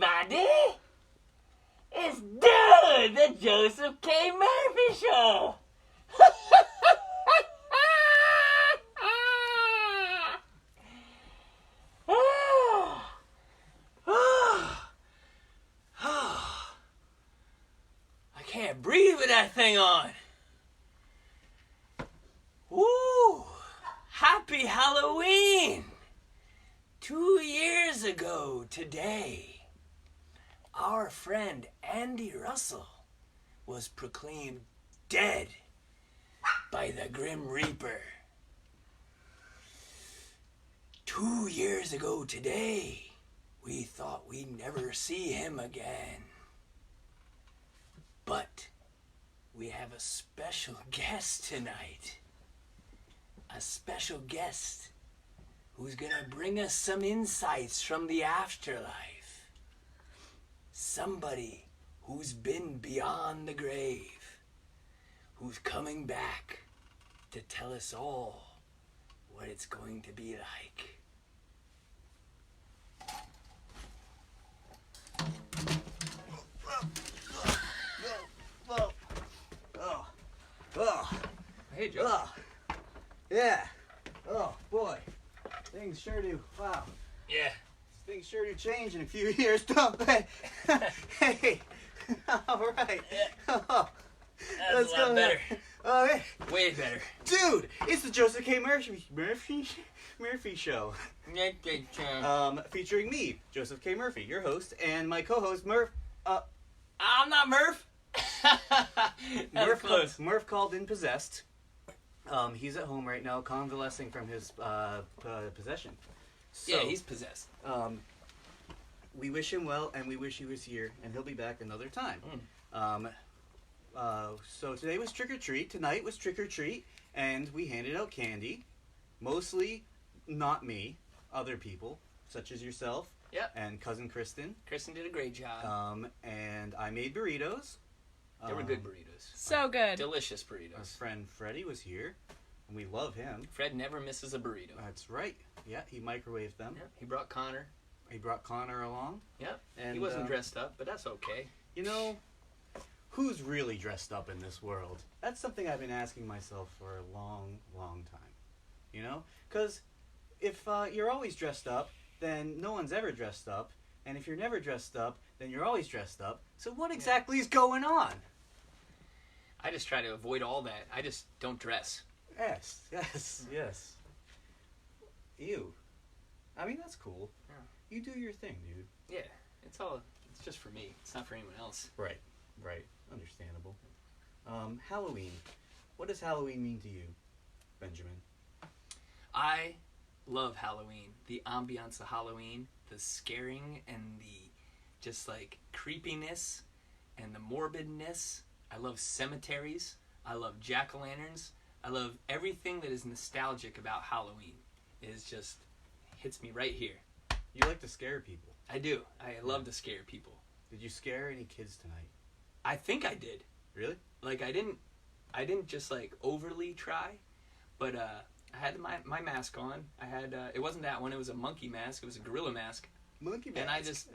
everybody! It's Doug, the Joseph K. Murphy Show! I can't breathe with that thing on. Woo! Happy Halloween! 2 years ago today, our friend Andy Russell was proclaimed dead by the Grim Reaper. 2 years ago today, we thought we'd never see him again. But we have a special guest tonight. A special guest who's gonna bring us some insights from the afterlife. Somebody who's been beyond the grave, who's coming back to tell us all what it's going to be like. Hey, Joe. Yeah. Oh, boy. Things sure do. Wow. Yeah. Things sure do change in a few years, don't they? Hey. All right. Oh, That's a lot better. Oh, hey. Way better. Dude, it's the Joseph K. Murphy Show. Featuring me, Joseph K. Murphy, your host, and my co-host, Murph. I'm not Murph. Murph called in possessed. He's at home right now, convalescing from his possession. So, Yeah, he's possessed. we wish him well, and we wish he was here, and he'll be back another time. So today was trick or treat. Tonight was trick or treat, and we handed out candy. Mostly, not me, other people, such as yourself. Yep. And cousin Kristen. Kristen did a great job. And I made burritos. They were good burritos. So good. Delicious Our burritos. friend Freddie was here, and we love him. Fred never misses a burrito. That's right. Yeah, he microwaved them. Yep. He brought Connor. He brought Connor along. Yep. And, He wasn't dressed up, but that's okay. You know, who's really dressed up in this world? That's something I've been asking myself for a long, long time. You know? Because if you're always dressed up, then no one's ever dressed up. And if you're never dressed up, then you're always dressed up. So what exactly is going on? I just try to avoid all that. I just don't dress. Yes, yes, yes. Ew. I mean, that's cool. Yeah. You do your thing, dude. Yeah. It's just for me. It's not for anyone else. Right, right. Understandable. Halloween. What does Halloween mean to you, Benjamin? I love Halloween. The ambiance of Halloween, the scaring and the just like creepiness and the morbidness. I love cemeteries. I love jack-o'-lanterns. I love everything that is nostalgic about Halloween. It just hits me right here. You like to scare people. I do. I love to scare people. Did you scare any kids tonight? I think I did. Really? Like I didn't just like overly try, but I had my mask on. I had it wasn't that one. It was a monkey mask. It was a gorilla mask. Monkey mask. And I just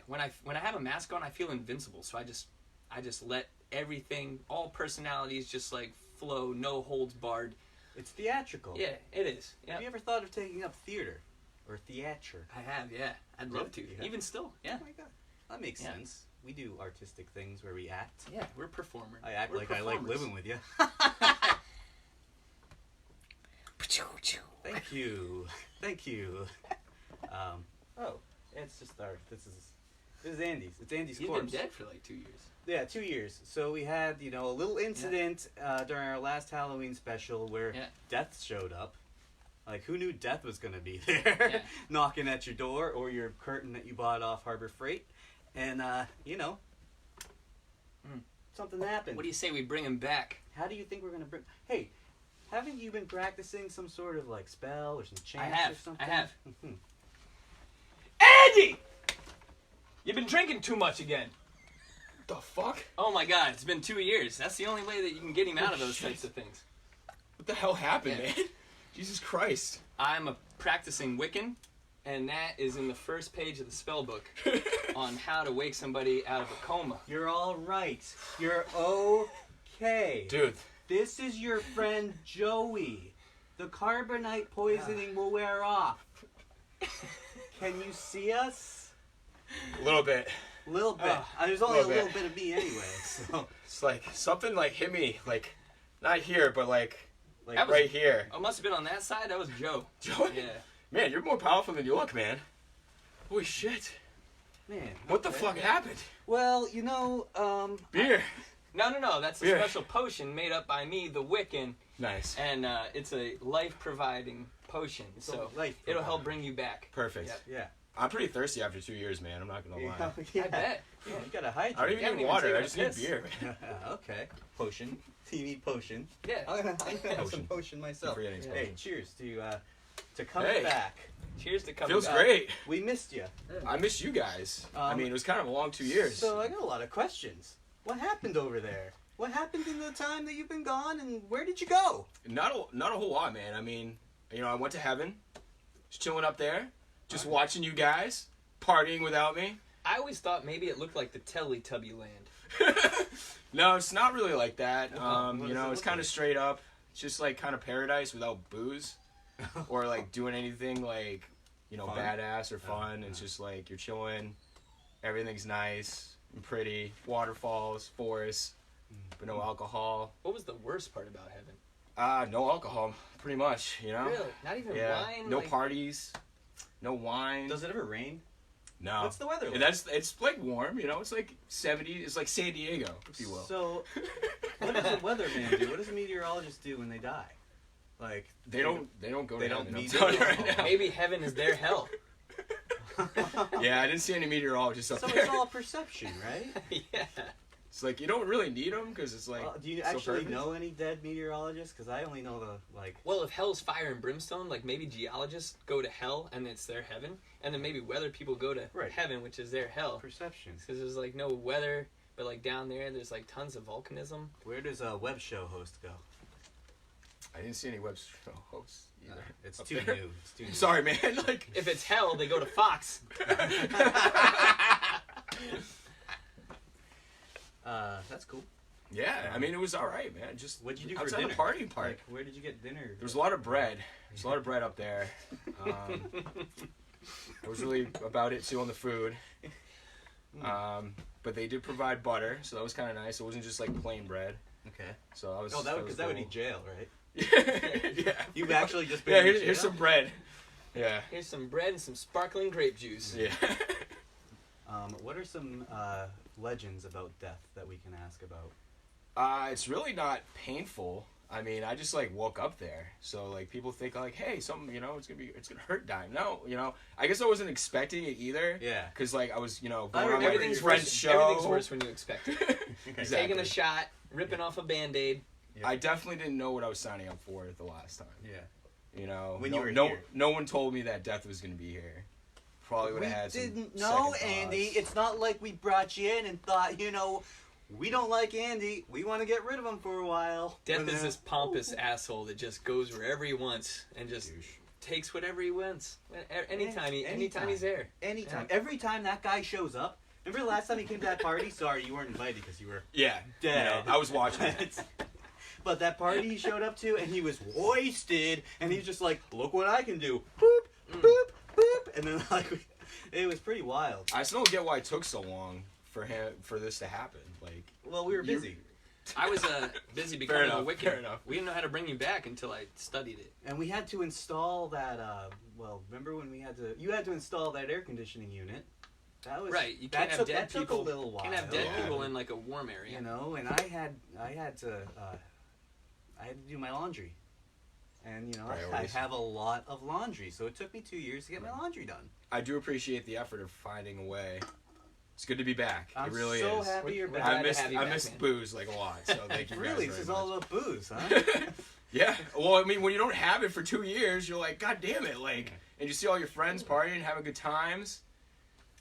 when I have a mask on, I feel invincible. So I just let everything, all personalities, just like flow, no holds barred. It's theatrical. Yeah, it is. Yep. Have you ever thought of taking up theater or theatre? I have, yeah. I'd love to. Yeah. Even still, yeah. Oh my god, that makes sense. We do artistic things where we act. Yeah, we're performers. I act we're like I like living with you. Thank you. Thank you. It's just this is Andy's. It's Andy's You've corpse. been dead for like 2 years. Yeah, 2 years. So we had, a little incident during our last Halloween special where Death showed up. Like, who knew Death was going to be there? Knocking at your door or your curtain that you bought off Harbor Freight. And, something happened. What do you say we bring him back? How do you think we're going to bring... Hey, haven't you been practicing some sort of, like, spell or some chant or something? I have. Andy! You've been drinking too much again. The fuck? Oh my god, it's been 2 years. That's the only way that you can get him out of those types of things. What the hell happened, man? Jesus Christ. I'm a practicing Wiccan, and that is in the first page of the spell book. on how to wake somebody out of a coma. You're all right. You're okay. Dude. This is your friend Joey. The carbonite poisoning will wear off. Can you see us? A little bit. A little bit. There's only a little bit of me anyway. So. It's like something like hit me, like not here, but like That was- right here. Oh, must have been on that side. That was Joe. Joey, Yeah. man, you're more powerful than you look, man. Holy shit! Man. What the fuck happened? Well, Beer. No. That's a Beer. special potion made up by me, the Wiccan, Nice. and it's a life-providing potion. So it'll help bring you back. Perfect. Yep. Yeah. I'm pretty thirsty after 2 years, man. I'm not gonna lie. I bet. Yeah, you gotta hydrate. I don't You even haven't need even water. taken I a just need piss. beer, man. Okay. Potion. You need potion. Yeah. I'm gonna have Potion. some potion myself. Keep forgetting Hey, potion. cheers to coming Hey. back. Cheers to coming Feels back. great. We missed you. I miss you guys. I mean, it was kind of a long 2 years. So I got a lot of questions. What happened over there? What happened in the time that you've been gone, and where did you go? Not a whole lot, man. I mean, I went to heaven, just chilling up there, just watching you guys partying without me. I always thought maybe it looked like the Teletubby land. No, it's not really like that. What does it It's look kind of like? straight up. It's just like kind of paradise without booze or like doing anything like Fun? badass or fun. It's just like you're chilling. Everything's nice and pretty. Waterfalls, forests, but no alcohol. What was the worst part about heaven? No alcohol, pretty much. Really? Not even Yeah. wine? No like, parties. No wine. Does it ever rain? No. What's the weather like? It's like warm. It's like 70. It's like San Diego, if you will. So, what does a weatherman do? What does a meteorologist do when they die? Like They don't go They to don't heaven, I'm meet telling you you? right now. Maybe heaven is their hell. Yeah, I didn't see any meteorologists up So there. it's all perception, right? Yeah. It's like you don't really need them because it's like. Do you so actually perfect. know any dead meteorologists? Because I only know the Well, if hell's fire and brimstone, like maybe geologists go to hell and it's their heaven, and then maybe weather people go to Right. heaven, which is their hell. perception. Because there's like no weather, but like down there's like tons of volcanism. Where does a web show host go? I didn't see any web show hosts either. It's up too there. new. It's too new. Sorry, man. Like. If it's hell, they go to Fox. That's cool. Yeah, I mean it was all right, man. Just What'd you do for outside dinner? the party part. Like, where did you get dinner? There was a lot of bread. There's a lot of bread up there. I was really about it too on the food. But they did provide butter, so that was kind of nice. It wasn't just like plain bread. Okay. So I was. Oh, that would was that would cool. be jail, right? Yeah. You've actually just been. Yeah, in here's jail? some bread. Yeah. Here's some bread and some sparkling grape juice. Yeah. What are some legends about death that we can ask about? It's really not painful. I mean, I just like woke up there, so like people think like, hey, something, it's gonna hurt dying. No, I guess I wasn't expecting it either. Yeah. Cause like I was, going on remember my Everything's friend's worse. show. Everything's worse when you expect it. Exactly. Taking a shot, ripping off a Band-Aid. Yeah. I definitely didn't know what I was signing up for the last time. Yeah. When no, you were no, here. no one told me that death was gonna be here. Probably would We have had some didn't know, second Andy. thoughts. It's not like we brought you in and thought, we don't like Andy. We want to get rid of him for a while. Death And is then- this pompous asshole that just goes wherever he wants and just takes whatever he wants. Anytime he's there. Anytime. Every time that guy shows up. Remember the last time he came to that party? Sorry, you weren't invited because you were Yeah, dead. I was watching it. But that party he showed up to, and he was wasted, and he's just like, look what I can do. Boop, boop, boop. And then, it was pretty wild. I still don't get why it took so long for this to happen. Like, Well, we were busy. I was busy becoming a enough, Wiccan. fair enough. We didn't know how to bring you back until I studied it. And we had to install that, remember when you had to install that air conditioning unit. That was Right, you that can't have took, dead that took people. a little while. Can't have dead Yeah. people in like a warm area. And I had to do my laundry. And, I Priorities. have a lot of laundry, so it took me 2 years to get my laundry done. I do appreciate the effort of finding a way. It's good to be back. I'm it really so is. happy you're We're back. glad I to missed have you I back, missed man. booze like a lot. So thank you guys Really, very this is much. all about booze, huh? Yeah. Well, I mean, when you don't have it for 2 years, you're like, God damn it! Like, and you see all your friends partying, having good times,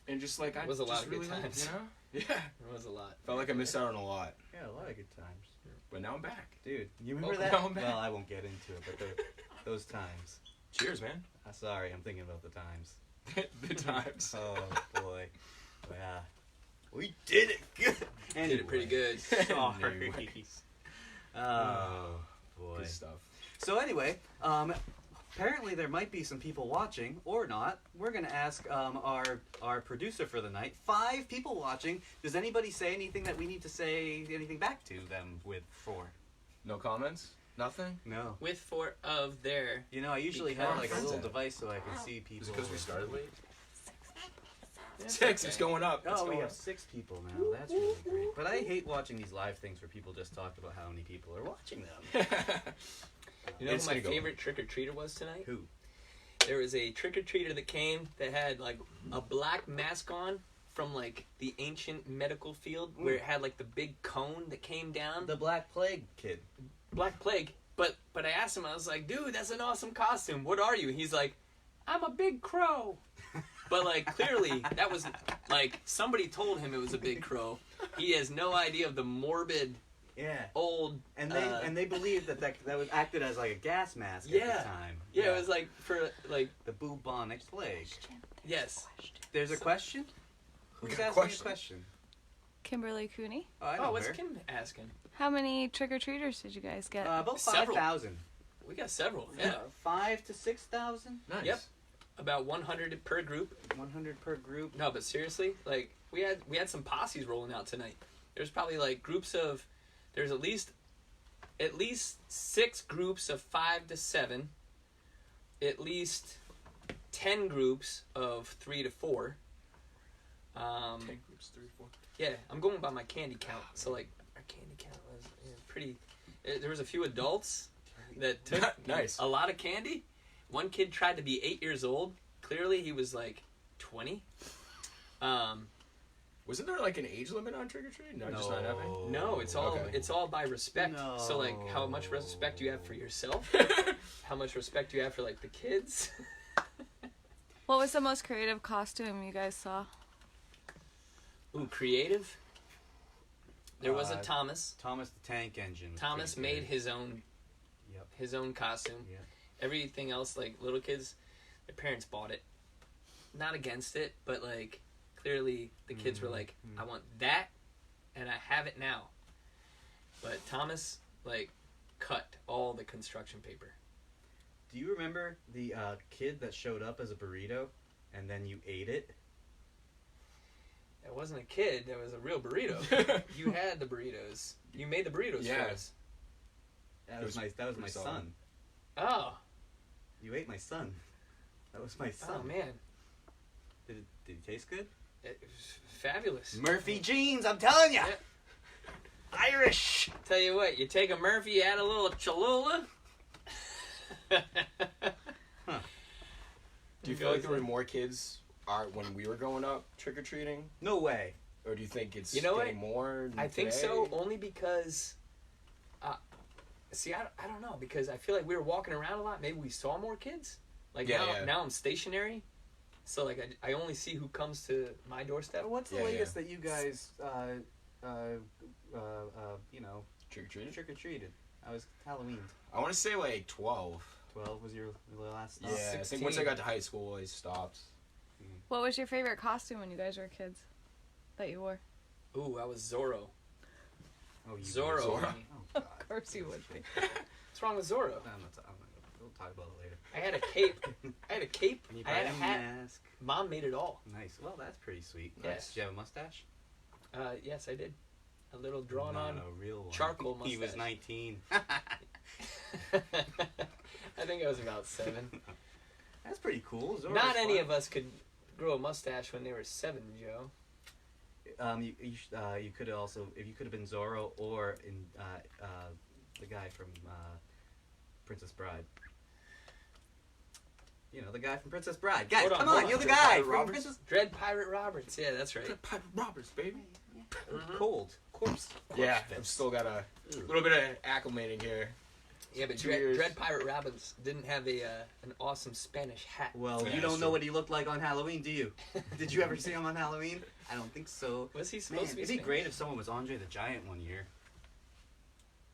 and just like It was a lot just of good really like, times. Yeah. It was a lot. Felt like I missed out on a lot, Yeah, a lot of good times. but now I'm back. Dude, you remember Oh, that? no, man. Well, I won't get into it, but those times. Cheers, man. Sorry, I'm thinking about the times. The times. Oh, boy. Yeah. We did it good. Anyway. Did it pretty good. Sorry. Oh, boy. Good stuff. So anyway, apparently there might be some people watching, or not. We're going to ask our producer for the night. 5 people watching. Does anybody say anything that we need to say anything back to them with for? No comments? Nothing? No. With 4 of their. You know, I usually have like a Friends little at? device so I can see people. Is it because we started late? Yeah, 6. It's going up. It's Oh, we going have up. 6 people now. That's really great. But I hate watching these live things where people just talk about how many people are watching them. You know It's who my gonna go. favorite trick-or-treater was tonight? Who? There was a trick-or-treater that came that had like a black mask on from like the ancient medical field where it had like the big cone that came down. The Black Plague kid. Black Plague. But I asked him, I was like, dude, that's an awesome costume. What are you? He's like, I'm a big crow. But like clearly that was like somebody told him it was a big crow. He has no idea of the morbid Yeah. old And they believed that was acted as like a gas mask at Yeah. the time. yeah, it was like for like the bubonic plague. yes. There's a question? We Who's got a asking question. a question? Kimberly Cooney. Oh, I know Oh, what's her. Kim asking? How many trick-or-treaters did you guys get? About Several. 5,000. We got several. Yeah. 5 to 6,000? Nice. Yep. About 100 per group. 100 per group. No, but seriously, like we had some posses rolling out tonight. There's probably like groups of there's at least 6 groups of 5 to 7. At least 10 groups of 3 to 4. 10 groups, 3, 4. Yeah, I'm going by my candy count. So like our candy count was pretty. There was a few adults that took Nice. a lot of candy. One kid tried to be 8 years old. Clearly, he was like 20. Wasn't there like an age limit on trick or treat? No, just not having. No, it's all Okay. it's all by respect. No. So like, how much respect you have for yourself? How much respect you have for like the kids? What was the most creative costume you guys saw? Ooh, creative. There was a Uh, Thomas. Thomas the Tank Engine. was Thomas pretty made good. his own costume. Yep. Everything else, like little kids, their parents bought it. Not against it, but like clearly the kids were like, I want that, and I have it now. But Thomas like cut all the construction paper. Do you remember the kid that showed up as a burrito and then you ate it? It wasn't a kid. That was a real burrito. You had the burritos. You made the burritos Yeah. for us. That was my pretty solid. son. Oh. You ate my son. That was my son. Oh man. Did it taste good? It was fabulous. Murphy jeans, I'm telling you. Yeah. Irish. Tell you what, you take a Murphy, you add a little Cholula. Do you feel like there were more kids when we were growing up trick or treating, No way. or do you think it's You know what? getting more? I think today? so, only because, see, I don't know, because I feel like we were walking around a lot. Maybe we saw more kids. Like Yeah. now I'm stationary, so like I only see who comes to my doorstep. What's the Yeah, latest that you guys, trick or treating. trick or treated? I was Halloween. I want to say like 12. 12 was your last stop? Yeah, I think 16. once I got to high school, I stopped. What was your favorite costume when you guys were kids that you wore? Ooh, I was Zorro. Oh, you Zorro. Zorro. Oh, God. Of course you would be. What's wrong with Zorro? We'll talk about it later. I had a cape. I had a cape. And you I had a brought hat. mask. Mom made it all. Nice. Well, that's pretty sweet. Yes. Did you have a mustache? Yes, I did. A little drawn Not on. a real one. charcoal He was mustache. 19. I think I was about 7. That's pretty cool. Zorro's Not any fun. of us could grow a mustache when they were 7, Joe. You could also, if you could have been Zorro or in the guy from Princess Bride. You know, the guy from Princess Bride. Guys, Hold on, come hold on, on. you're the Dread guy Pirate from Roberts? Princess. Dread Pirate Roberts. Yeah, that's right. Pirate Roberts, baby. Cold. Corpse. Yeah, fist. I've still got a little bit of acclimating here. Yeah, but 2 years. Dread Pirate Roberts didn't have an awesome Spanish hat. Well, Yeah, you don't that's know true. what he looked like on Halloween, do you? Did you ever see him on Halloween? I don't think so. Was he Man, supposed to be it'd be Spanish? great if someone was Andre the Giant one year.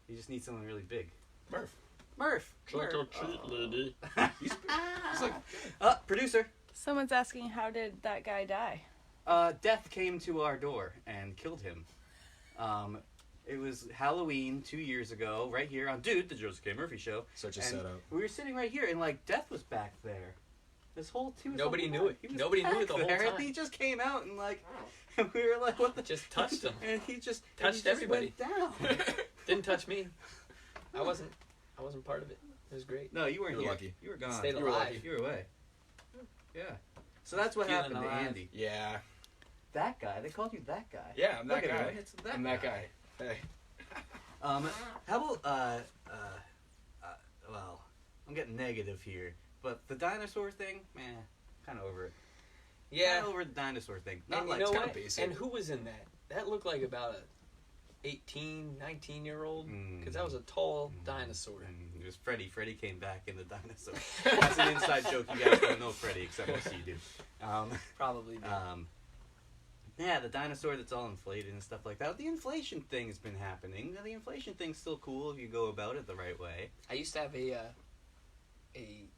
You just need someone really big. Murph. Murph. Trick or treat, lady. He's like, Producer. Someone's asking, how did that guy die? Death came to our door and killed him. It was Halloween 2 years ago, right here on the Joseph K. Murphy Show. Such a And setup. we were sitting right here, and like Death was back there. This whole Nobody knew it. He was Nobody knew back it the whole there, and time. he just came out and like, and we were like, "What the?" Just touched him. And he just Touched and he just everybody. Went down. Didn't touch me. I wasn't part of it. It was great. No, you weren't You were here. lucky. You were gone. Stayed You were alive. lucky. You were away. Yeah. So that's what Feeling happened to alive. Andy. Yeah. That guy. They called you that guy. Yeah, I'm that Look at guy. him. It's that I'm that guy. Hey. How about well, I'm getting negative here, but the dinosaur thing, man, kind of over it. Yeah. Kinda over the dinosaur thing. Not And like you know kinda what? basic. And who was in that? That looked like about a 18, 19-year-old. Because that was a tall dinosaur. It was Freddy. Freddy came back in the dinosaur. That's an inside joke. You guys don't know Freddy, except most of you do. Probably did. Yeah, the dinosaur that's all inflated and stuff like that. The inflation thing's been happening. The inflation thing's still cool if you go about it the right way. I used to have a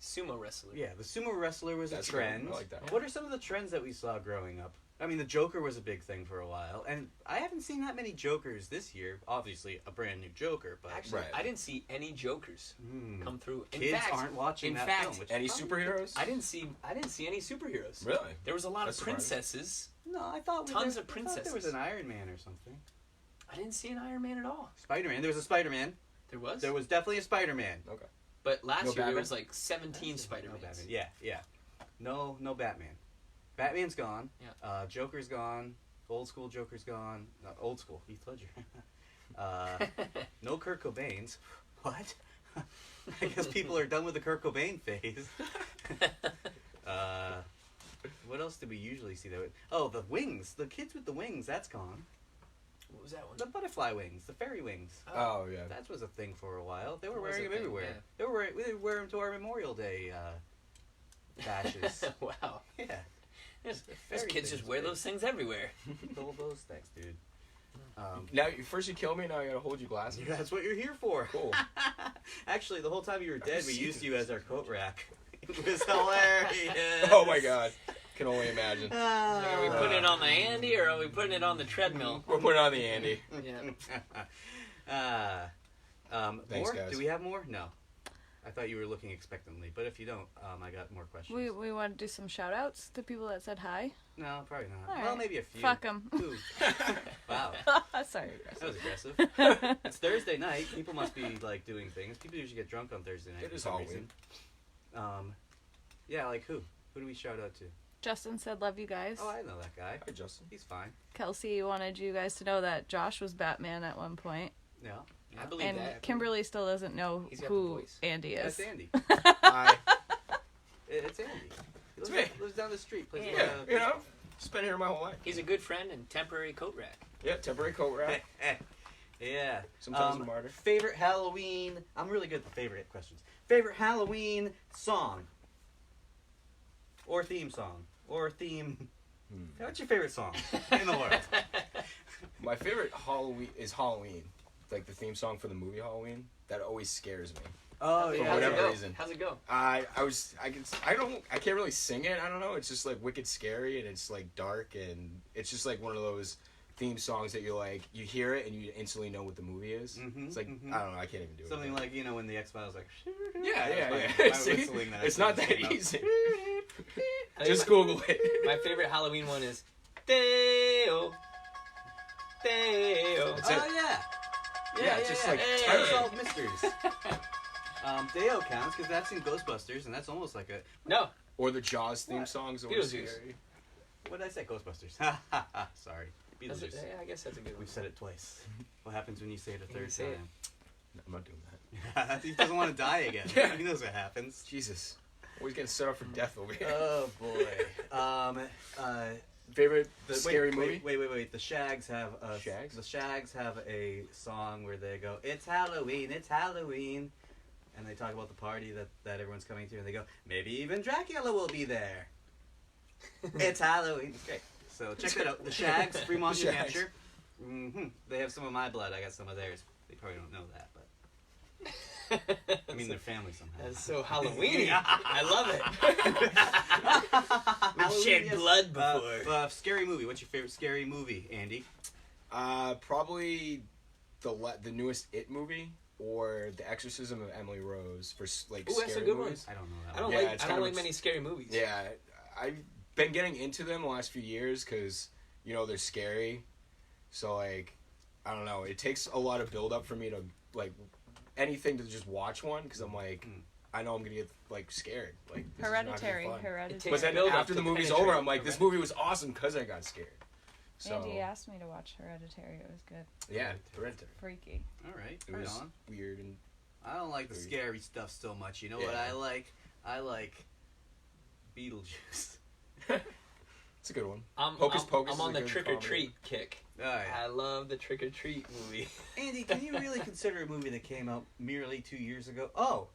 sumo wrestler. Yeah, the sumo wrestler was That's a cool. trend. I like that. What are some of the trends that we saw growing up? I mean, the Joker was a big thing for a while, and I haven't seen that many Jokers this year. Obviously, a brand new Joker, but Actually, Right. I didn't see any Jokers come through. In kids fact, aren't watching in that fact, film. Which Any is probably- superheroes? I didn't see any superheroes. Really? There was a lot That's of surprising. princesses. No, I thought Tons there, of I thought there was princesses. an Iron Man or something. I didn't see an Iron Man at all. Spider-Man. There was a Spider-Man. There was. There was definitely a Spider-Man. Okay. But last No year there Batman? was like 17 No Spider-Mans. Batman. Yeah. No Batman. Batman's gone. Yeah. Joker's gone. Old school Joker's gone. Not old school. Heath Ledger. No Kurt Cobains. What? I guess people are done with the Kurt Cobain phase. What else did we usually see there? Oh, the wings. The kids with the wings. That's gone. What was that one? The butterfly wings. The fairy wings. Oh, yeah. That was a thing for a while. They were That was wearing a them thing, everywhere. yeah. They would wear them to our Memorial Day bashes. Wow. Yeah. Those Fairy kids just things, wear right? those things everywhere. All those things, dude. Now, first you kill me, now I gotta hold you glasses. That's what you're here for. Cool. Actually, the whole time you were dead, we see used this. you as our coat rack. It was hilarious. Oh my god. Can only imagine. Like, are we putting it on the Andy or are we putting it on the treadmill? We're putting on the Andy. Yeah. Thanks, More? guys. Do we have more? No. I thought you were looking expectantly, but if you don't, I got more questions. We want to do some shout outs to people that said hi. No, probably not. All Well, right. maybe a few. Fuck them. Ooh. Wow. Sorry. That was aggressive. It's Thursday night. People must be like doing things. People usually get drunk on Thursday night It for is some Halloween. reason. Yeah, like who? Who do we shout out to? Justin said, love you guys. Oh, I know that guy. Hi, Justin. He's fine. Kelsey wanted you guys to know that Josh was Batman at one point. Yeah. I believe And that. Kimberly still doesn't know He's got the who voice. Andy That's is. Andy. Hi. It's Andy. He It's lives, me. lives down the street. Plays Yeah, You know, spent here my whole life. He's a good friend and temporary coat rack. Yeah, temporary coat rack. Yeah. Sometimes a martyr. Favorite Halloween. I'm really good at the favorite questions. Favorite Halloween song. Or theme song. Or theme. What's your favorite song in the world? My favorite Halloween is Halloween. Like the theme song for the movie Halloween. That always scares me. Oh, For yeah. whatever How's it go? reason. How's it go? I can't really sing it. I don't know. It's just like wicked scary and it's like dark and it's just like one of those theme songs that you hear it and you instantly know what the movie is. Mhm, It's like mhm. I don't know. I can't even do Something it. like, when the X-Files like... Yeah. My See? whistling that I It's not couldn't that stand up. easy. I Just think Google it. my favorite Halloween one is Deo. Deo. That's it. Oh, yeah. Yeah, it's just like Hey. terror. Unsolved Mysteries. Deo counts because that's in Ghostbusters, and that's almost like a... No. Or the Jaws theme What? songs. Always Beetlejuice. scary. What did I say? Ghostbusters. Sorry. That's it. Beetlejuice. Yeah, I guess that's a good one. We've said it twice. What happens when you say it a When you third say it. time? No, I'm not doing that. He doesn't want to die again. Yeah. He knows what happens. Jesus. Always getting set up for death over here. Oh boy. Favorite scary movie? Wait. The Shags have a Shags? The Shags have a song where they go, "It's Halloween, it's Halloween," and they talk about the party that everyone's coming to, and they go, "Maybe even Dracula will be there." It's Halloween. It's great. So check that out. The Shags, Fremont, The New Shags. Hampshire. They have some of my blood. I got some of theirs. They probably don't know that, but I mean, they're family somehow. That's so Halloween. I love it. We've shared yes. blood before. Scary movie. What's your favorite scary movie, Andy? Probably the newest It movie or The Exorcism of Emily Rose for like Ooh, scary that's a good movies. I don't know that I one. don't Yeah, like. it's I kind don't of like many scary movies. Yeah, I've been getting into them the last few years because they're scary. So like, I don't know. It takes a lot of build up for me to like anything to just watch one because I'm like, I know I'm gonna get like scared. Like this is not gonna be Hereditary. fun. Hereditary. But then build up after the to movie's penetrate. over, I'm like, this movie was awesome because I got scared. So Andy asked me to watch Hereditary. It was good. yeah, Hereditary. Freaky. All right, It right was on. weird and I don't like the scary stuff so much. You know what Yeah. I like? I like Beetlejuice. it's a good one. I'm Hocus Pocus I'm is on a the good Trick or comedy. Treat kick. All right. I love the Trick or Treat movie. Andy, can you really consider a movie that came out merely 2 years ago? Oh,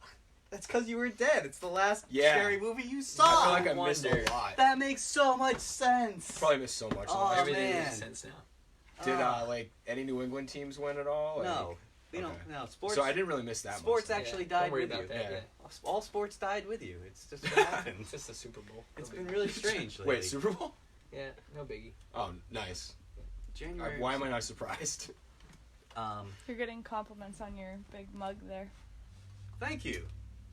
that's because you were dead. It's the last Yeah. scary movie you I saw. feel like I missed wonder. a lot. That makes so much sense. Probably missed so much. Oh, Everything man. makes sense now. Did like any New England teams win at all? Like, No, you know, okay. no sports. So I didn't really miss that sports much. actually Don't died worry with about you. that. Yeah. Yeah. All sports died with you. It's just what happens. It's just a Super Bowl. It's No been biggie. really strange lately. Wait, Super Bowl? Yeah, no biggie. Oh, nice. January. Why am I not surprised? You're getting compliments on your big mug there. Thank you.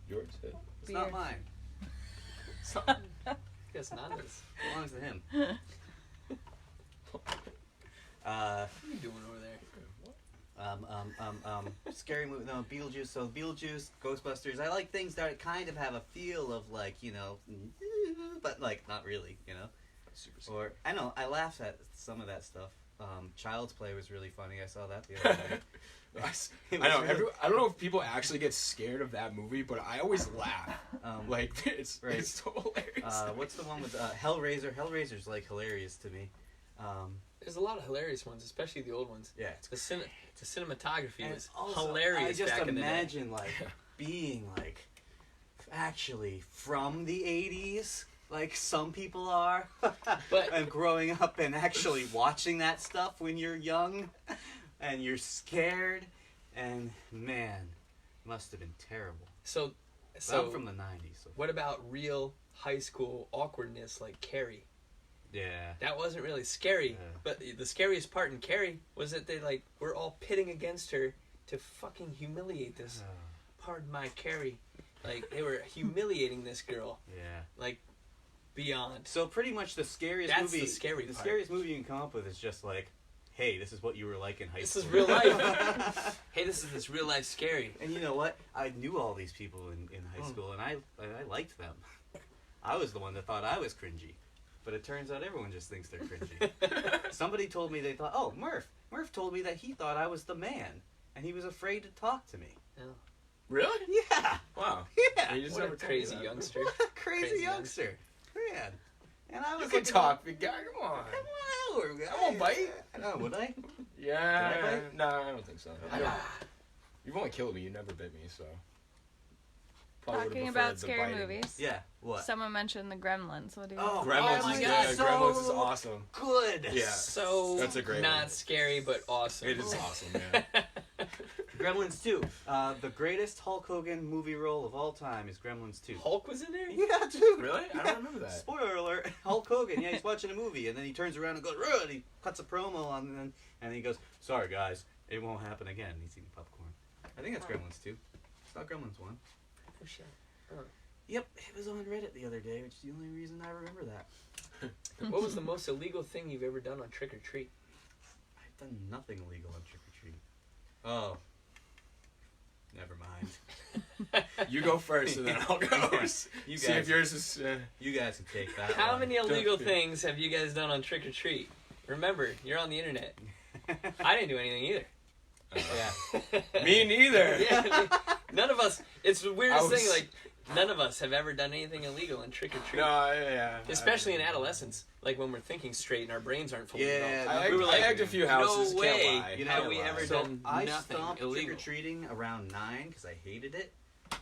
Yours? It's Beer. not mine. Guess Nanda's. It belongs to him. What are you doing over there? Scary movie. No, Beetlejuice. So Beetlejuice, Ghostbusters. I like things that kind of have a feel of like, but like not really, Super scary. Or I know I laugh at some of that stuff. Child's Play was really funny. I saw that the other day. It I know. was really- I don't know if people actually get scared of that movie, but I always laugh. Like it's right. it's so hilarious. What's the one with Hellraiser? Hellraiser's like hilarious to me. There's a lot of hilarious ones, especially the old ones. Yeah. The cinematography And was also, hilarious I just back in the day. imagine like being like actually from the 80s, like some people are, But- and growing up and actually watching that stuff when you're young, and you're scared, and man, must have been terrible. So I'm from the 90s. So. what about real high school awkwardness like Carrie? Yeah. That wasn't really scary, Yeah. but the scariest part in Carrie was that they were all pitting against her to fucking humiliate this. Pardon my Carrie. Like they were humiliating this girl. Yeah. Like beyond. So pretty much the scariest That's movie. the scary part. scariest movie you can come up with is just like, hey, this is what you were like in high This school. is real life. Hey, this is real life scary. And you know what? I knew all these people in high school, and I liked them. I was the one that thought I was cringy. But it turns out everyone just thinks they're cringy. Somebody told me they thought, oh, Murph. Murph told me that he thought I was the man, and he was afraid to talk to me. Really? Yeah. Wow. Yeah. You just What a never told me crazy that. youngster. What a crazy Crazy youngster. Man. And I was You can looking talk, big guy. Come on. I won't bite. No, would I? Yeah. Did I bite? No, I don't think so. You've only killed me. You never bit me, so. Probably would've Talking preferred about the scary biting. movies. Yeah. What? Someone mentioned the Gremlins. What do you Oh, think? Gremlins Oh my is God, good. so Gremlins is awesome. Good. Yeah. So That's a great not one. scary but awesome. It is awesome, man. Gremlins 2. The greatest Hulk Hogan movie role of all time is Gremlins 2. Hulk was in there? Yeah, dude. Really? I don't remember that. Spoiler alert. Hulk Hogan. Yeah, he's watching a movie, and then he turns around and goes, "Ruh," and he cuts a promo on, and then he goes, "Sorry, guys, it won't happen again." And he's eating popcorn. I think that's Gremlins 2. It's not Gremlins 1. Oh shit. Yep, it was on Reddit the other day, which is the only reason I remember that. What was the most illegal thing you've ever done on Trick or Treat? I've done nothing illegal on Trick or Treat. Oh. Never mind. You go first, and then I'll go. You See if guys- yours is. You guys can take that How one. many illegal Don't- things have you guys done on Trick or Treat? Remember, you're on the internet. I didn't do anything either. Yeah. Me neither. Yeah, none of us. It's the weirdest I was- thing. Like none of us have ever done anything illegal in Trick or Treat. No, yeah. Especially in adolescence, like when we're thinking straight and our brains aren't fully Yeah, developed. I, we were like, I egged a few houses. no can't way. lie. You know, have we ever So done I nothing stopped illegal? trick-or-treating around 9 because I hated it.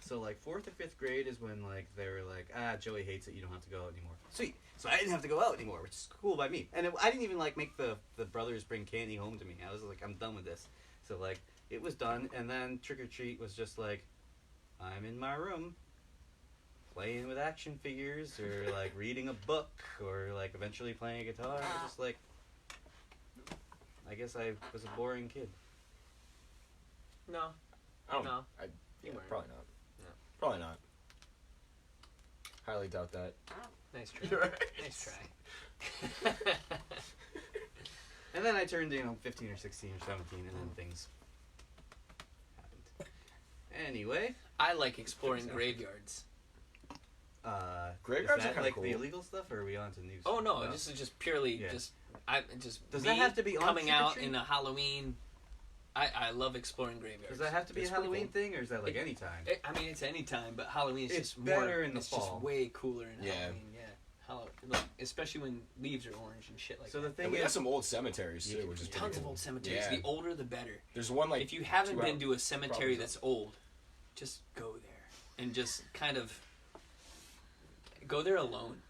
So like 4th or 5th grade is when like they were like, Joey hates it, you don't have to go out anymore. Sweet. So I didn't have to go out anymore, which is cool by me. And I didn't even like make the brothers bring candy home to me. I was like, I'm done with this. So like it was done, and then trick-or-treat was just like, I'm in my room playing with action figures or like reading a book or like eventually playing a guitar. I was just like, I guess I was a boring kid. No. I don't. No. Yeah, weren't. probably not. No. Probably not. Highly doubt that. Nice try. You're right. Nice try. And then I turned, 15 or 16 or 17, and then things happened. Anyway, I like exploring graveyards. Graveyards is are that kinda like cool. the illegal stuff, or are we on to new Oh stuff? no, this is just purely Yeah. just Does me that have to be on coming Trick or out Treat? in a Halloween. I love exploring graveyards. Does that have to be That's a pretty Halloween cool. thing, or is that like any time? I mean, it's any time, but Halloween is It's just better more. in the it's fall. just way cooler in Yeah. Halloween. Yeah, like, especially when leaves are orange and shit like So that. the thing And we is, have some old cemeteries too, Yeah, which is pretty Tons of cool. old cemeteries. Yeah. The older, the better. There's one like If you haven't 2 been out- to a cemetery probably that's old, just go there and just kind of go there alone.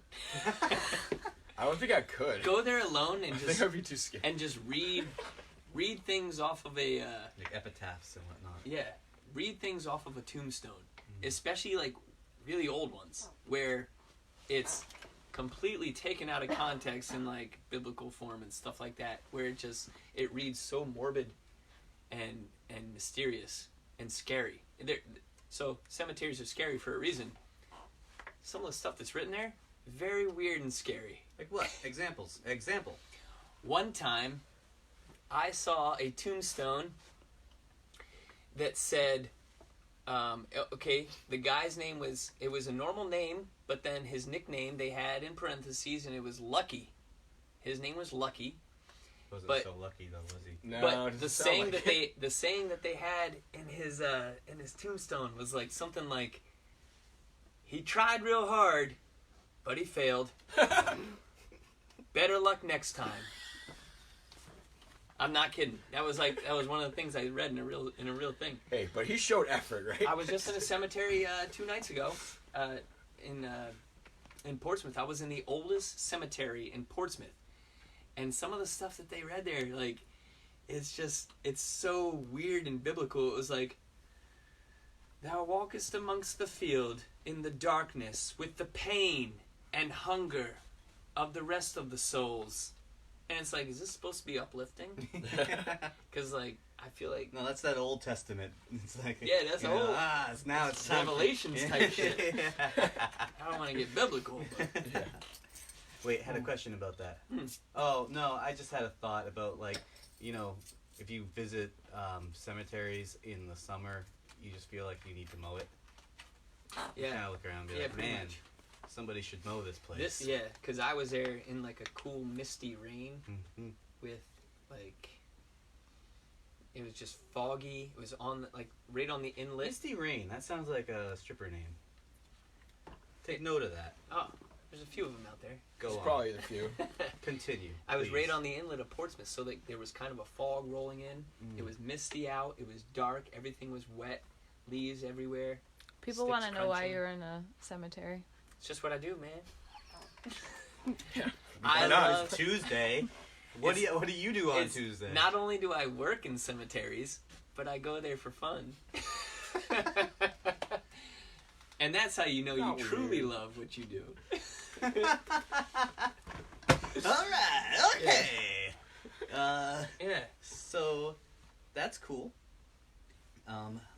I don't think I could. Go there alone and I think just I'd be too scared. and just read things off of a like epitaphs and whatnot. read things off of a tombstone, especially like really old ones where it's completely taken out of context in like biblical form and stuff like that, where it reads so morbid and mysterious and scary. So cemeteries are scary for a reason. Some of the stuff that's written there, very weird and scary. Like what? Examples. Example. One time, I saw a tombstone that said, okay, the guy's name was a normal name, but then his nickname they had in parentheses, and it was Lucky. His name was Lucky. Wasn't But- so lucky though, was he? No, it But doesn't the sound saying like that it. the saying that they had in his tombstone was like something like, he tried real hard, but he failed. Better luck next time. I'm not kidding. That was one of the things I read in a real thing. Hey, but he showed effort, right? I was just in a cemetery 2 nights ago, in Portsmouth. I was in the oldest cemetery in Portsmouth, and some of the stuff that they read there, like, it's so weird and biblical. It was like, "Thou walkest amongst the field in the darkness with the pain and hunger of the rest of the souls." And it's like, is this supposed to be uplifting? Because, like, I feel like No, that's that Old Testament. It's like Yeah, that's old. Now it's time for- Revelations type shit. Yeah. I don't want to get biblical, but Wait, had a question about that. Hmm. Oh no, I just had a thought about like, if you visit cemeteries in the summer, you just feel like you need to mow it. You yeah, kind of look around and be yeah, like, pretty man, much. somebody should mow this place. Because I was there in like a cool misty rain Mhm. with like, it was just foggy. It was on like right on the inlet. Misty Rain. That sounds like a stripper name. Take note of that. Oh, there's a few of them out there. Go There's on. probably a few. Continue. I was please. right on the inlet of Portsmouth, so like there was kind of a fog rolling in. Mm. It was misty out. It was dark. Everything was wet. Leaves everywhere. People Sticks want to know why crunching. you're in a cemetery. It's just what I do, man. Yeah. I know, love it's Tuesday. What do you do on It's- Tuesday? Not only do I work in cemeteries, but I go there for fun. And that's how you know Not you truly weird. love what you do. All right. Okay. Yeah. So that's cool.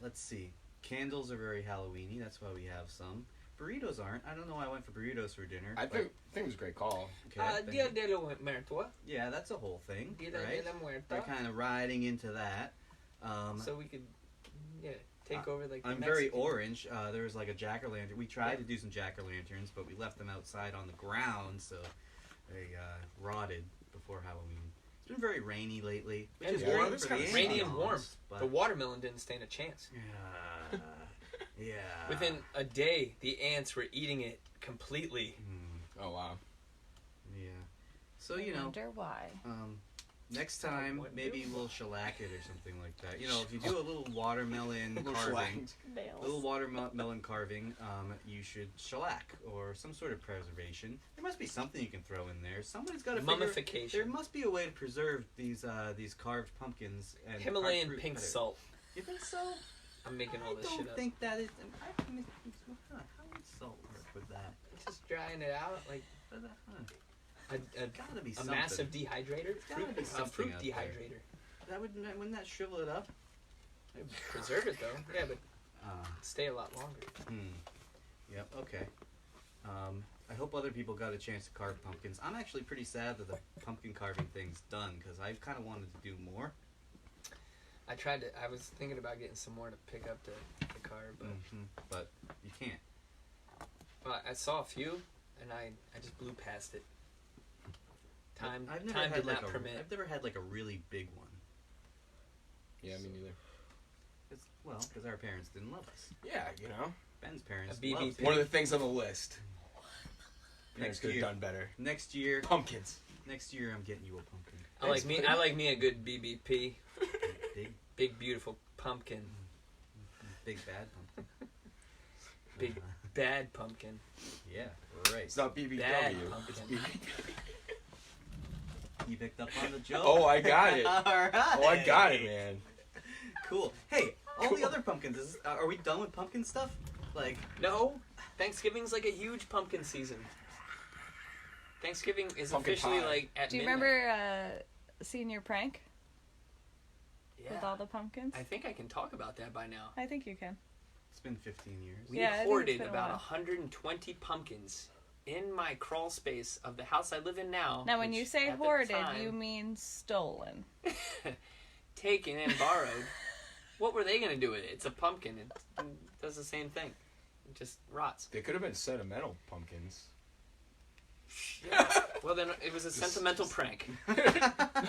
Let's see. Candles are very Halloweeny. That's why we have some. Burritos aren't. I don't know why I went for burritos for dinner. I but- think it was a great call. Okay. Dia de los Muertos. Yeah, that's a whole thing, Dia de right? la They're Muerta. kind of riding into that. So we could, take over like the I'm very Mexican- orange. There was like a jack-o'-lantern. We tried to do some jack-o'-lanterns, but we left them outside on the ground, so they rotted before Halloween. It's been very rainy lately, which And is warm. great It's for kinda the rainy and animals, warm. but- The watermelon didn't stand a chance. Yeah. Yeah. Within a day, the ants were eating it completely. Oh wow. Yeah. So, I wonder why. next time, wonder maybe we'll shellac it or something like that. If you do a little watermelon Little carving, shellac. little watermelon carving, you should shellac or some sort of preservation. There must be something you can throw in there. Somebody's got to Mummification. There must be a way to preserve these carved pumpkins and Himalayan carved fruit pink better. salt. You think so? I'm making all this I shit don't up. think that is. How would salt work with that? Just drying it out like a Gotta be a something. massive dehydrator. Gotta be A something fruit out there. dehydrator. Wouldn't that shrivel it up? It'd preserve it though. Yeah, but Uh, stay a lot longer. Yep. Okay. I hope other people got a chance to carve pumpkins. I'm actually pretty sad that the pumpkin carving thing's done because I kind of wanted to do more. I was thinking about getting some more to pick up the car, But you can't. but I saw a few and I just blew past it. Time I've never time had did like not permit. I've never had like a really big one. Yeah, me neither. Because our parents didn't love us. Yeah, you know. Ben's parents A BB loved One him. of the things on the list. Parents Next could have year. done better. Next year, Pumpkins. I'm getting you a pumpkin. I like me a good BBP. Big, Big beautiful pumpkin. big bad pumpkin. Big bad pumpkin. Yeah, right. It's not BBW. Bad It's pumpkin. You picked up on the joke. Oh, I got it. All right. Oh, I got it, man. Cool. Hey, all the other pumpkins. Are we done with pumpkin stuff? Like, No, Thanksgiving's like a huge pumpkin season. Thanksgiving is Pumpkin officially pie. like at Do you midnight. remember Senior Prank Yeah. with all the pumpkins? I think I can talk about that by now. I think you can. it's been 15 years. We Yeah, I think it's hoarded been a about while. 120 pumpkins in my crawl space of the house I live in now. Now, when which you say at the hoarded, time, you mean stolen. taken and borrowed. What were they gonna do with it? It's a pumpkin. It does the same thing. It just rots. They could have been sentimental pumpkins. Well, then it was a sentimental prank.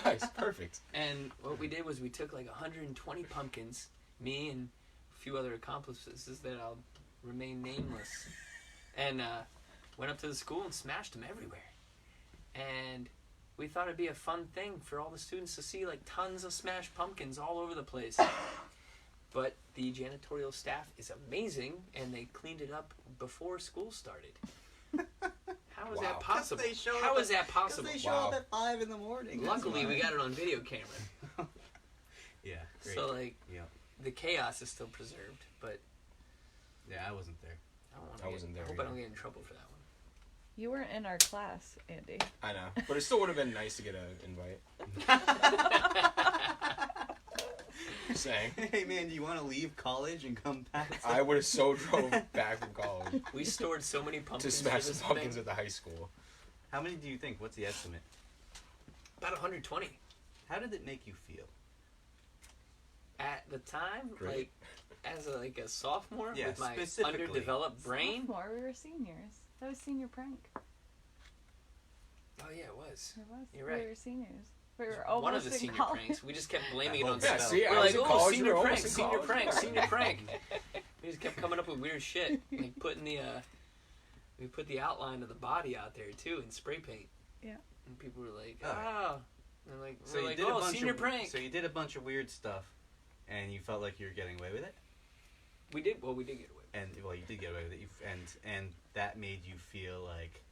Nice, perfect. And what we did was we took like 120 pumpkins, me and a few other accomplices that I'll remain nameless, and went up to the school and smashed them everywhere. And we thought it'd be a fun thing for all the students to see like tons of smashed pumpkins all over the place. But the janitorial staff is amazing, and they cleaned it up before school started. How is Wow. that possible? They show How up is that possible? Because they show Wow. up at 5 in the morning. That's Luckily, we why. got it on video camera. Yeah, great. So, like, yeah. the chaos is still preserved, but Yeah, I wasn't there. I don't want I wasn't there I hope I either. don't get in trouble for that one. You weren't in our class, Andy. I know. But it still would have been nice to get an invite. Just saying. Hey, man, do you want to leave college and come back? I would have so drove back from college We stored so many to pumpkins smash for some this pumpkins thing. at the high school. How many do you think? What's the estimate? About 120. How did it make you feel? At the time, Great. like, as a sophomore Yeah, with my specifically. underdeveloped brain. Sophomore, we were seniors. That was senior prank. Oh, yeah, it was. It was. You're We right. were seniors. We were almost One of the in senior college. pranks. We just kept blaming I it on hope stuff. so. See, We're I was like, in oh, college, you senior were prank, almost in senior college. prank, senior prank. We just kept coming up with weird shit. Like putting the, we put the outline of the body out there too in spray paint. Yeah. And people were like, Oh. oh. And like, So we're you like, did oh, a bunch senior of prank. So you did a bunch of weird stuff, and you felt like you were getting away with it. We did. Well, we did get away. And well, you did get away with it. And that made you feel like.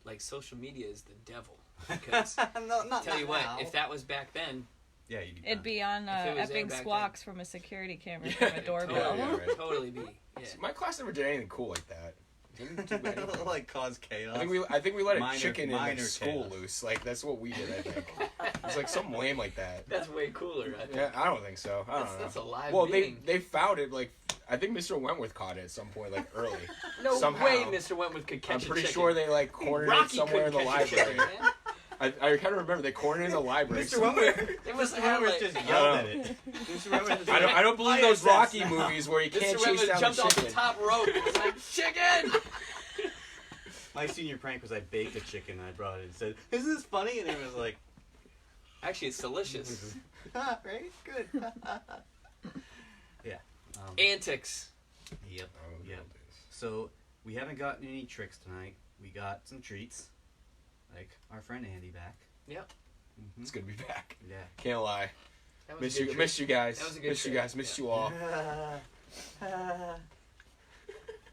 Like social media is the devil. Because no, not tell you what, now. if that was back then, Yeah, you'd be. It'd be on If it was there epping back squawks from a security camera Yeah, from a doorbell. totally, Yeah, right. totally be. Yeah. My class never did anything cool like that. Didn't do anything. like cause chaos. I think we let a Minor- chicken in minor school chaos. loose. Like that's what we did. I think it was like something lame like that. That's way cooler. I think. Yeah, I don't think so. I don't know. That's a live Well, being. they found it like I think Mr. Wentworth caught it at some point like early. No somehow. way Mr. Wentworth could catch I'm pretty a chicken. sure they like cornered it Rocky somewhere in couldn't the catch a library. chicken, man. I kind of remember they cornered it in the library. Mr. Wentworth. They must Mr. have Wentworth like, just I yelled don't at it. Mr. Wentworth just I don't believe those ISS Rocky now. movies where you can't Mr. chase Wentworth down jumped the off the chicken. top rope and was like, chicken! My senior prank was I baked a chicken and I brought it and said, "Isn't this funny?" And it was like, Actually, it's delicious. right, good. Yeah. Antics. Yep. Oh, Yeah. good days. So we haven't gotten any tricks tonight. We got some treats, like our friend Andy back. Yep. Mm-hmm. It's good to be back. Yeah. Can't lie. That was a good trick. Missed you guys. That was a good Missed you trick. guys. Missed Yeah. you all.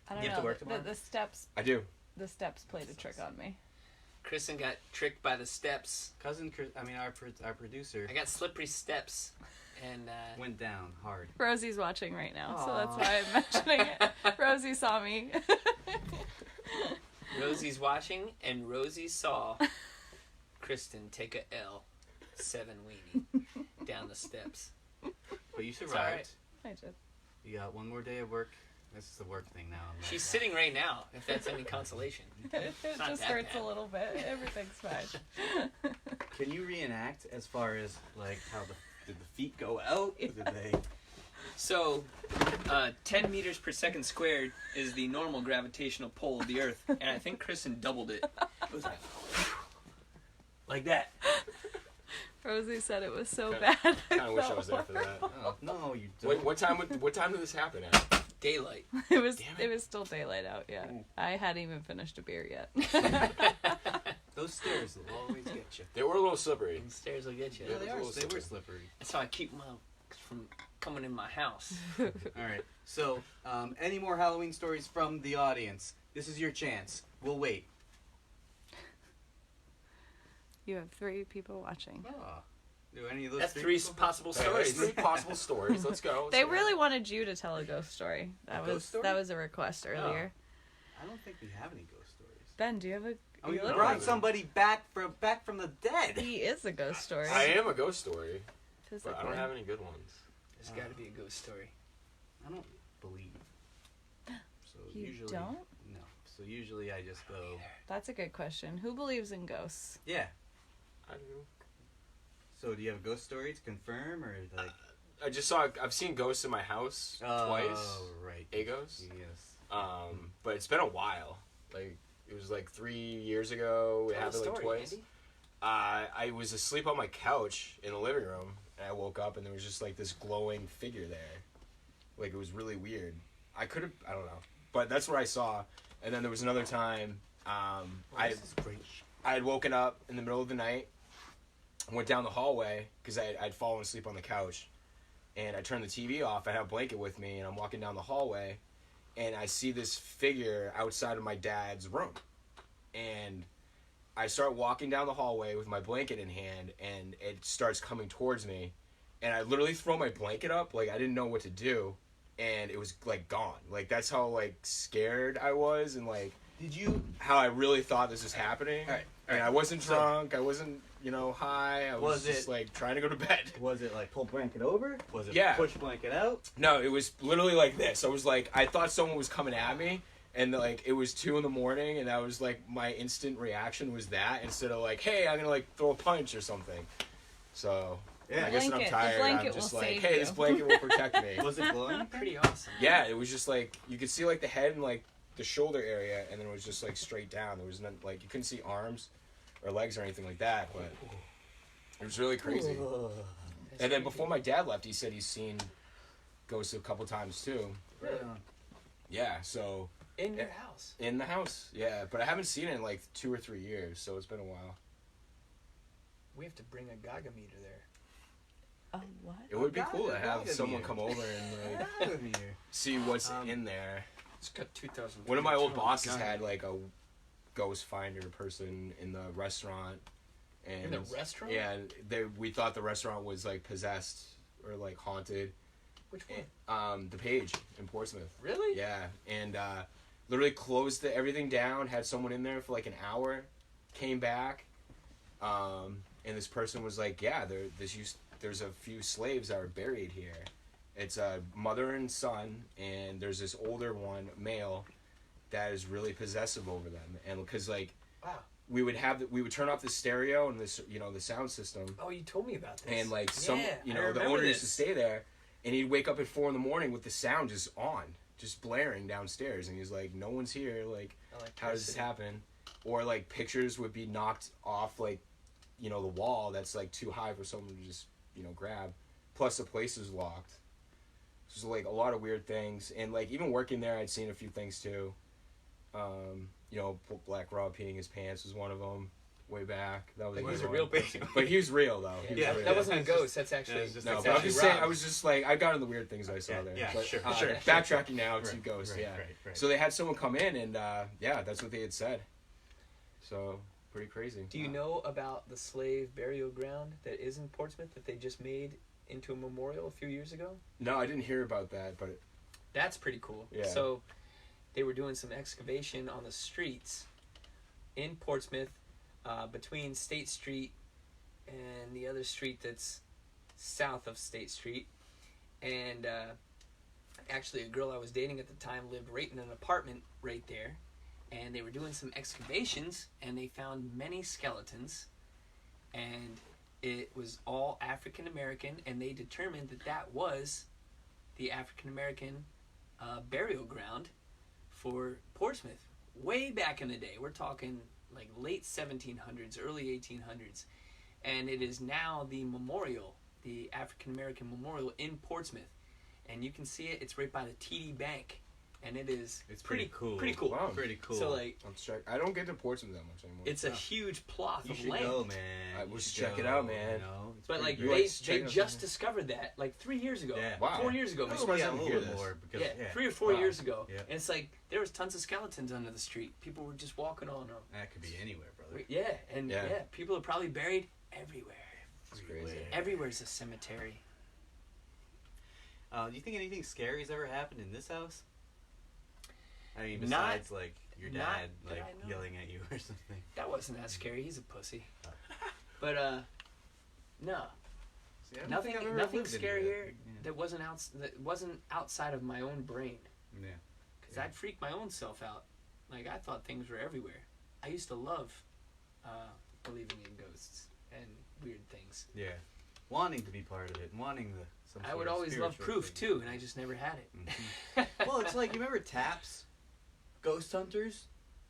I don't You have know. to work the, tomorrow? the steps I do. played a trick on me. Kristen got tricked by the steps. Cousin Chris, I mean our producer. I got slippery steps. And Went down hard. Rosie's watching right now, so that's Aw. why I'm mentioning it. Rosie saw me. Rosie's watching, and Rosie saw Kristen take a L, 7 weenie, down the steps. But you It's survived. all right. I did. You got one more day of work. This is the work thing now. She's sitting right now, if that's any consolation. It not just that hurts bad. a little bit. Everything's fine. Can you reenact as far as like how did the feet go out? Or did they? So, 10 meters per second squared is the normal gravitational pull of the Earth, and I think Kristen doubled it. It was like that. Rosie said it was so Kinda- bad. Kind of wish I was there for that. Oh no, you don't. What time did this happen at? Daylight. It was Damn it it. was still daylight out. Yeah, Ooh. I hadn't even finished a beer yet. Those stairs will always get you. They were a little slippery. The stairs will get you. Yeah, They those are. little They were slippery. slippery. That's how I keep them from coming in my house. All right. So, any more Halloween stories from the audience? This is your chance. We'll wait. You have 3 people watching. Oh. Do any of those? That's three 3 people- possible Hey, that's stories. 3 possible stories. Let's go. They really wanted you to tell a ghost story. A ghost story? That was a request earlier. I don't think we have any ghost stories. Ben, do you have a? I mean, you you look brought like- somebody back from the dead. He is a ghost story. I am a ghost story, Physically. but I don't have any good ones. There's got to be a ghost story. I don't believe. So You usually don't? No. So usually I just go. That's a good question. Who believes in ghosts? Yeah. I do. So do you have a ghost story to confirm or like? I've seen ghosts in my house twice. Oh right. A ghost? Yes. But it's been a while. Like it was like 3 years ago. It Tell the happened like story, twice. Andy. I was asleep on my couch in the living room, and I woke up, and there was just like this glowing figure there. Like it was really weird. I don't know, but that's what I saw. And then there was another time. This is great. I had woken up in the middle of the night, went down the hallway because I'd fallen asleep on the couch, and I turned the TV off. I had a blanket with me, and I'm walking down the hallway, and I see this figure outside of my dad's room, and I start walking down the hallway with my blanket in hand, and it starts coming towards me, and I literally throw my blanket up like I didn't know what to do, and it was like gone. Like that's how like scared I was, and like Did you? how I really thought this was happening. All right. And I wasn't So- drunk. I wasn't, high. I was Was just it- like trying to go to bed. Was it like pull blanket over? Was it Yeah. push blanket out? No, it was literally like this. I was like, I thought someone was coming at me, and like it was 2 a.m, and that was like my instant reaction was that instead of like, hey, I'm gonna like throw a punch or something. So Yeah. I guess when I'm Blanket- the tired, blanket I'm just will like, save hey, you. this blanket will protect me. Was it glowing? Pretty awesome. Yeah, it was just like you could see like the head and like the shoulder area, and then it was just like straight down. There was none, like you couldn't see arms or legs or anything like that, but it was really crazy. That's And then creepy. before my dad left, he said he's seen ghosts a couple times too. Really? Yeah, so In your house. in the house, yeah, but I haven't seen it in like 2 or 3 years, so it's been a while. We have to bring a Gaga meter there. Oh, what? It would be Gaga- cool to have Gaga someone meter. come over and like Out of here. see what's Um, in there. It's got 2,000. One of my old bosses had like a ghost finder person in the restaurant, and In the restaurant? yeah, we thought the restaurant was like possessed or like haunted. Which one? The Page in Portsmouth. Really? Yeah, and literally closed everything down. Had someone in there for like an hour, came back, and this person was like, "Yeah, there's a few slaves that are buried here. It's a mother and son, and there's this older one, male, that is really possessive over them, and because like Wow. we would turn off the stereo and this the sound system." Oh, you told me about this. And like Yeah, I the remember owner used to this. stay there, and he'd wake up at 4 a.m. with the sound just on, just blaring downstairs, and he's like, "No one's here. Like, how does this happen?" Or like pictures would be knocked off like, the wall that's like too high for someone to just grab. Plus the place is locked. So like a lot of weird things, and like even working there, I'd seen a few things too. Black Rob peeing his pants was one of them. Way back, that was. Like, a he's good a real one. person. But he was real though. He was Yeah, real. That wasn't a It's just- ghost. That's actually. it's just- No, that's but I'm actually just saying. Rob. I was just like, I got into the weird things I saw there. yeah, But, sure. Backtracking now to Right, ghosts. right, Yeah. right. So they had someone come in, and that's what they had said. So pretty crazy. Do you know about the slave burial ground that is in Portsmouth that they just made into a memorial a few years ago. No, I didn't hear about that, but That's pretty cool. Yeah. So they were doing some excavation on the streets in Portsmouth, between State Street and the other street that's south of State Street. And actually, a girl I was dating at the time lived right in an apartment right there. And they were doing some excavations, and they found many skeletons. And it was all African American, and they determined that that was the African American burial ground for Portsmouth way back in the day. We're talking like late 1700s, early 1800s. And it is now the memorial, the African American memorial in Portsmouth. And you can see it. It's right by the TD Bank. And it is It's pretty cool. Pretty cool. Wow. Pretty cool. So like, I'll check. I don't get to Portsmouth that much anymore. it's a huge plot you of should land. go, man. I- we You should should check it go, out, man. You know? It's But pretty like good. You they like checking out just something? discovered that like 3 years ago. Yeah. Wow. 4 years ago. I'm maybe. surprised yeah, I a didn't little hear bit this. more because Yeah, 3 or 4 Wow. years ago. Yeah. And it's like there was tons of skeletons under the street. People were just walking on them. that could be anywhere, brother. Yeah, and Yeah. yeah, people are probably buried everywhere. It's crazy. Everywhere's a cemetery. Do you think anything scary's ever happened in this house? I mean, Not- besides like your not dad that like I know. yelling at you or something. That wasn't that scary. He's a pussy. But no, See, I don't nothing, think I've ever nothing lived in scary that. here that wasn't outside of my own brain. Yeah. Because Yeah. I'd freak my own self out. Like I thought things were everywhere. I used to love believing in ghosts and weird things. Yeah. Wanting to be part of it, wanting the. Some I sort would of always love spiritual proof thing. too, and I just never had it. Mhm. Well, it's like you remember Taps, Ghost Hunters.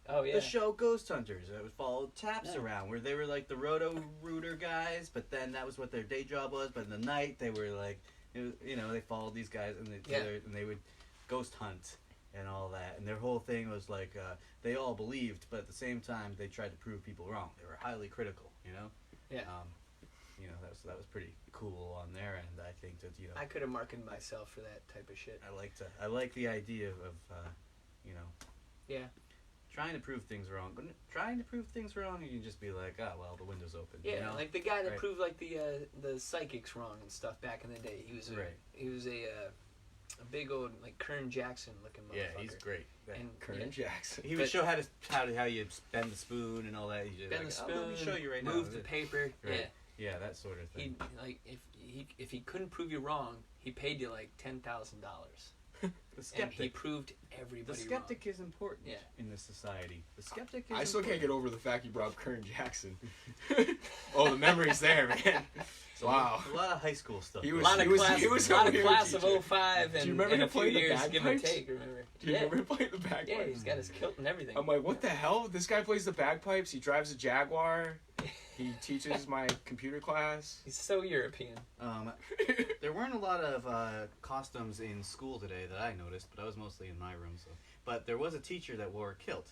Oh yeah. The show Ghost Hunters. It would follow Taps Yeah. around, where they were like the roto-rooter guys, but then that was what their day job was. But in the night, they were like, it was, you know, they followed these guys and they would ghost hunt and all that. And their whole thing was like, they all believed, but at the same time, they tried to prove people wrong. They were highly critical, you know. Yeah. You know, that was pretty cool on their end. I think that, you know, I could have marketed myself for that type of shit. I like the idea of you know, Yeah. trying to prove things wrong. But trying to prove things wrong, you can just be like, oh well, the window's open. Yeah, you know? like the guy that Right. proved like the psychics wrong and stuff back in the day. He was a big old like Kern Jackson looking motherfucker. yeah, he's great. Yeah. And Kern yeah, Jackson. He would show how you bend the spoon and all that. You just bend like, the "Oh, spoon, let me show you right now. move the paper. Right. Yeah, that sort of Yeah, he thing. like if he couldn't prove you wrong, he paid you like $10,000, The and he skeptic. proved The everybody skeptic is important Yeah. in this society. The skeptic is I still can't important. get over the fact you brought up Kern Jackson. Oh, the memory's there, man. Wow. A lot of high school stuff. He wrong. was- A lot of he was- class, he was a lot a of weird class of teacher. 05 Do you and, remember and him a few playing the years, give and bagpipes? take. Remember? Do you remember him playing the bagpipes? Yeah, he's got his kilt and everything. I'm like, what the hell? This guy plays the bagpipes. He drives a Jaguar. He teaches my computer class. He's so European. There weren't a lot of costumes in school today that I noticed, but I was mostly in my room. So, but there was a teacher that wore a kilt,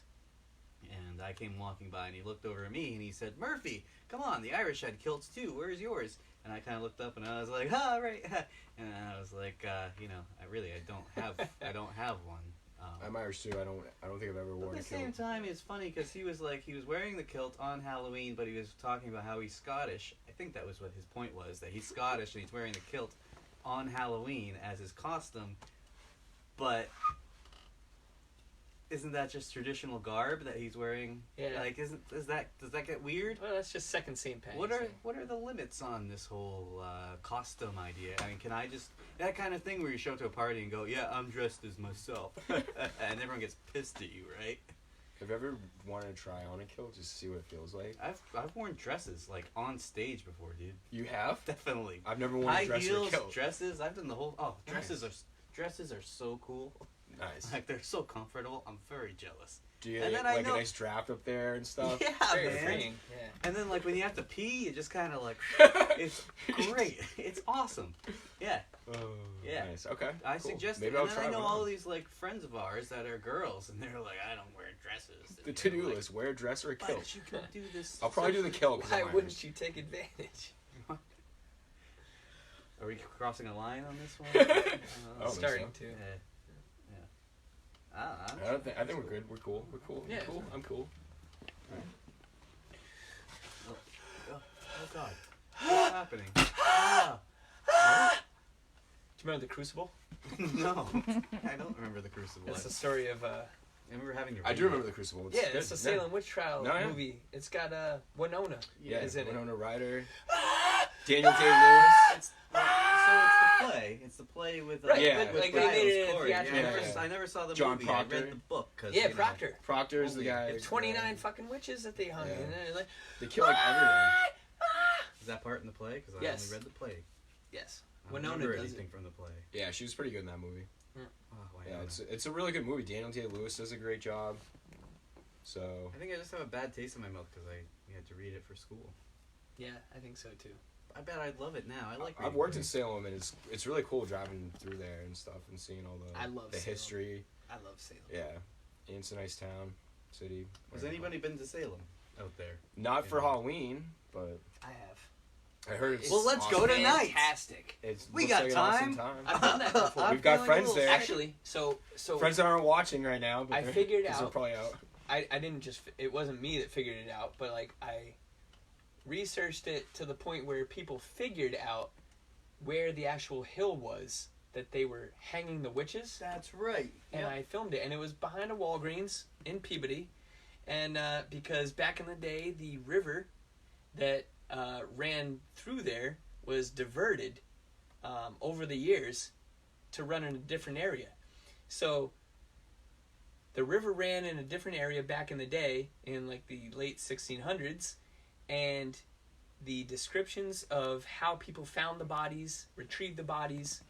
and I came walking by, and he looked over at me, and he said, "Murphy, come on, the Irish had kilts too. Where's yours?" And I kind of looked up, and I was like, "Ah, right." And I was like, you know, I don't have one. I'm Irish too. I don't think I've ever But worn at a the same kilt. time, it's funny because he was wearing the kilt on Halloween, but he was talking about how he's Scottish. I think that was what his point was, that he's Scottish and he's wearing the kilt on Halloween as his costume. But isn't that just traditional garb that he's wearing? Yeah. Like, does that get weird? Well, that's just second St. Patrick's What are the limits on this whole costume idea? I mean, can I just that kind of thing where you show up to a party and go, "Yeah, I'm dressed as myself," and everyone gets pissed at you, right? Have you ever wanted to try on a kilt just to see what it feels like? I've worn dresses like on stage before, dude. You have? Definitely. I've never worn High a dress or a heels, kilt. dresses. I've done the whole. Oh, dresses Nice. are so cool. Nice. Like they're so comfortable. I'm very jealous. Do you And get then I like know- a nice draft up there and stuff? Yeah, Very man. freeing. Yeah. And then like when you have to pee, it just kind of like it's great. It's awesome. Yeah. Oh, Yeah. Nice. Okay. I cool. suggest Maybe it. I'll And then try I know one all on. these like friends of ours that are girls, and they're like, I don't wear dresses. The And to-do you're like, list: wear a dress or a kilt. But you can do this. I'll probably do the kilt. 'cause Why I'm wouldn't Irish. you take advantage? Are we crossing a line on this one? Oh, Starting so. to. I think we're good. We're cool. We're cool. Yeah. We're cool. I'm cool. Oh God. What's happening? Ah. you remember the Crucible? No, I don't remember the Crucible. It's the story of I remember having to. I do remember the Crucible. yeah, it's a Salem witch trial No, yeah. movie. It's got Winona. Yeah, is in Winona Ryder, Daniel Day-Lewis. So it's the play. It's the play with Right, Yeah. but, with like they made it in a Corey. theatrical Yeah, version. yeah. I never saw the John movie. Proctor. I read the book. Cause, Yeah, you know, Proctor. Proctor's the guy. 29 fucking witches that they hung Yeah. in. And like, They kill like everyone. Is that part in the play? Because I Yes. only read the play. yes, I don't Winona remember does anything it. from the play. Yeah, she was pretty good in that movie. Oh, Yeah, Winona. it's a really good movie. Daniel Day-Lewis does a great job. So I think I just have a bad taste in my mouth because I had to read it for school. Yeah, I think so too. I bet I'd love it now. I like. I've reading worked in movies. Salem, and it's really cool driving through there and stuff and seeing all I love the Salem. history. I love Salem. Yeah, and it's a nice town, city. Has anybody been to Salem out there? Not for Yeah. Halloween, but I have. I heard it's. Well, let's awesome. go tonight. Fantastic. It's We looks got like an awesome time. I've done that before. I'm We've got feeling a friends little there. Actually, so Friends that aren't watching right now, but I they're- figured 'cause they're out- probably out. I didn't just, it wasn't me that figured it out, but like I researched it to the point where people figured out where the actual hill was that they were hanging the witches. That's right. And I filmed it, and it was behind a Walgreens in Peabody. And because back in the day, the river that ran through there was diverted over the years to run in a different area. So the river ran in a different area back in the day, in like the late 1600s, and the descriptions of how people found the bodies, retrieved the bodies,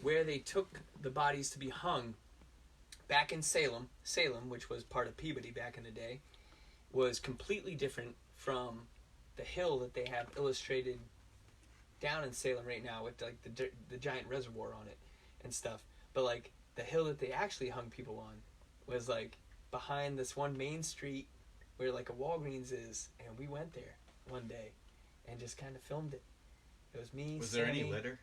where they took the bodies to be hung back in Salem, which was part of Peabody back in the day, was completely different from the hill that they have illustrated down in Salem right now with like the giant reservoir on it and stuff. But like the hill that they actually hung people on was like behind this one main street where like a Walgreens is, and we went there one day and just kind of filmed it. It was me. Was there any Sammy, litter?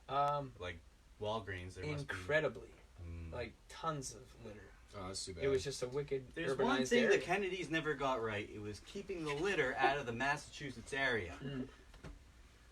Um, Like Walgreens, there must be. incredibly, Mm. like tons of litter. Oh, that's too bad. It was just a wicked There's urbanized one thing area. the Kennedys never got right. It was keeping the litter out of the Massachusetts area. Mm.